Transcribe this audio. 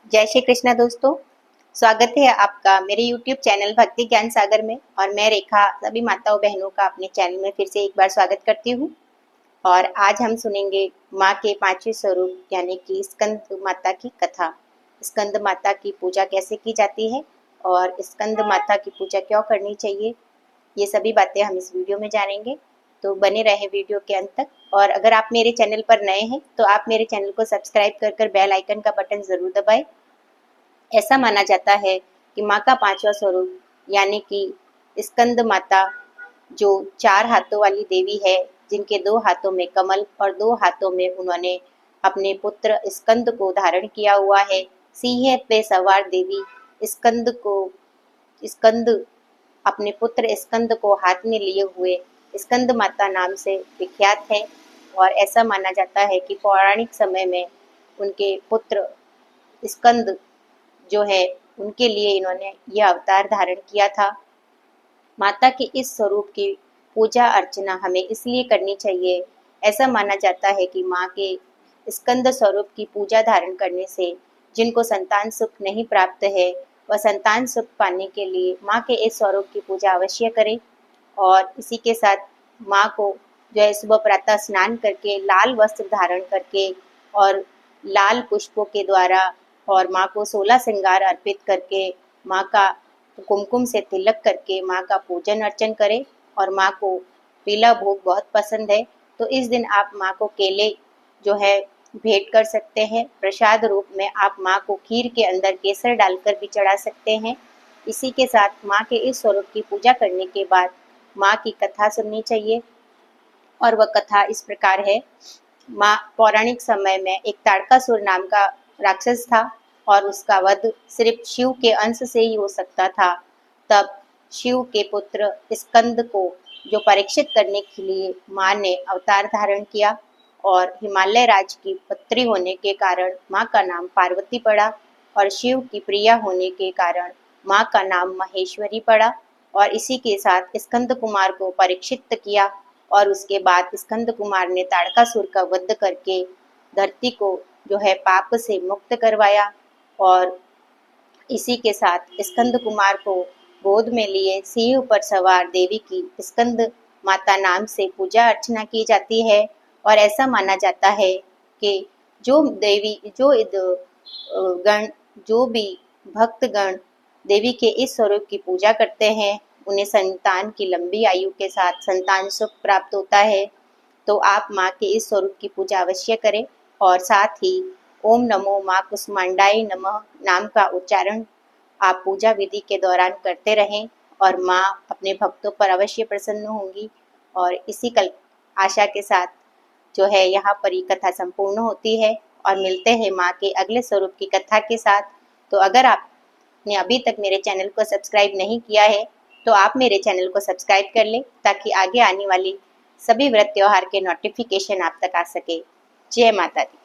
जय श्री कृष्णा दोस्तों। स्वागत है आपका मेरे YouTube चैनल भक्ति ज्ञान सागर में। और मैं रेखा सभी माताओं बहनों का अपने चैनल में फिर से एक बार स्वागत करती हूँ। और आज हम सुनेंगे माँ के पांचवें स्वरूप यानी कि स्कंद माता की कथा। स्कंद माता की पूजा कैसे की जाती है और स्कंद माता की पूजा क्यों करनी चाहिए, ये सभी बातें हम इस वीडियो में जानेंगे। तो बने रहे वीडियो के अंत तक। और अगर आप मेरे चैनल पर नए हैं तो आप मेरे चैनल को सब्सक्राइब कर बेल आइकन का बटन जरूर दबाएं। ऐसा माना जाता है कि माँ का पांचवा स्वरूप यानी कि स्कंद माता, जो 4 हाथों वाली देवी है, जिनके 2 हाथों में कमल और 2 हाथों में उन्होंने अपने पुत्र स्कंद को धारण किया हुआ है। सिंह पे सवार देवी स्कंद अपने पुत्र स्कंद को हाथ में लिए हुए स्कंद माता नाम से विख्यात है। और ऐसा माना जाता है कि पौराणिक समय में उनके पुत्र स्कंद जो है, उनके लिए इन्होंने यह अवतार धारण किया था। माता के इस स्वरूप की पूजा अर्चना हमें इसलिए करनी चाहिए। ऐसा माना जाता है कि माँ के स्कंद स्वरूप की पूजा धारण करने से जिनको संतान सुख नहीं प्राप्त है, वह संतान सुख पाने के लिए माँ के इस स्वरूप की पूजा अवश्य करें। और इसी के साथ माँ को जो है सुबह प्रातः स्नान करके, लाल वस्त्र धारण करके और लाल पुष्पों के द्वारा और माँ को 16 श्रृंगार अर्पित करके, माँ का कुमकुम से तिलक करके माँ का पूजन अर्चन करें। और माँ को पीला भोग बहुत पसंद है, तो इस दिन आप माँ को केले जो है भेंट कर सकते हैं। प्रसाद रूप में आप माँ को खीर के अंदर केसर डालकर भी चढ़ा सकते हैं। इसी के साथ माँ के इस स्वरूप की पूजा करने के बाद माँ की कथा सुननी चाहिए। और वह कथा इस प्रकार है। माँ पौराणिक समय में एक ताड़कासुर नाम का राक्षस था और उसका वध सिर्फ शिव के अंश से ही हो सकता था। तब शिव के पुत्र स्कंद को जो परीक्षित करने के लिए माँ ने अवतार धारण किया। और हिमालय राज की पुत्री होने के कारण माँ का नाम पार्वती पड़ा और शिव की प्रिया होने के कारण माँ का नाम महेश्वरी पड़ा। और इसी के साथ स्कंद कुमार को परीक्षित किया और उसके बाद स्कंद कुमार ने ताड़कासुर का वध करके धरती को जो है पाप से मुक्त करवाया। और इसी के साथ स्कंद कुमार को गोद में लिए सिंह पर सवार देवी की स्कंद माता नाम से पूजा अर्चना की जाती है। और ऐसा माना जाता है कि जो देवी गण जो भी भक्तगण देवी के इस स्वरूप की पूजा करते हैं, उन्हें संतान की लंबी आयु के साथ संतान सुख प्राप्त होता है। तो आप माँ के इस स्वरूप की पूजा अवश्य करें। और साथ ही ओम नमो माँ कुसुमांडाय नमः नाम का उच्चारण आप पूजा विधि के दौरान करते रहें और माँ अपने भक्तों पर अवश्य प्रसन्न होंगी। और इसी कल आशा के साथ जो है यहाँ पर ये कथा संपूर्ण होती है। और मिलते हैं माँ के अगले स्वरूप की कथा के साथ। तो अगर आपने अभी तक मेरे चैनल को सब्सक्राइब नहीं किया है तो आप मेरे चैनल को सब्सक्राइब कर लें, ताकि आगे आने वाली सभी व्रत त्योहार के नोटिफिकेशन आप तक आ सके। जय माता दी।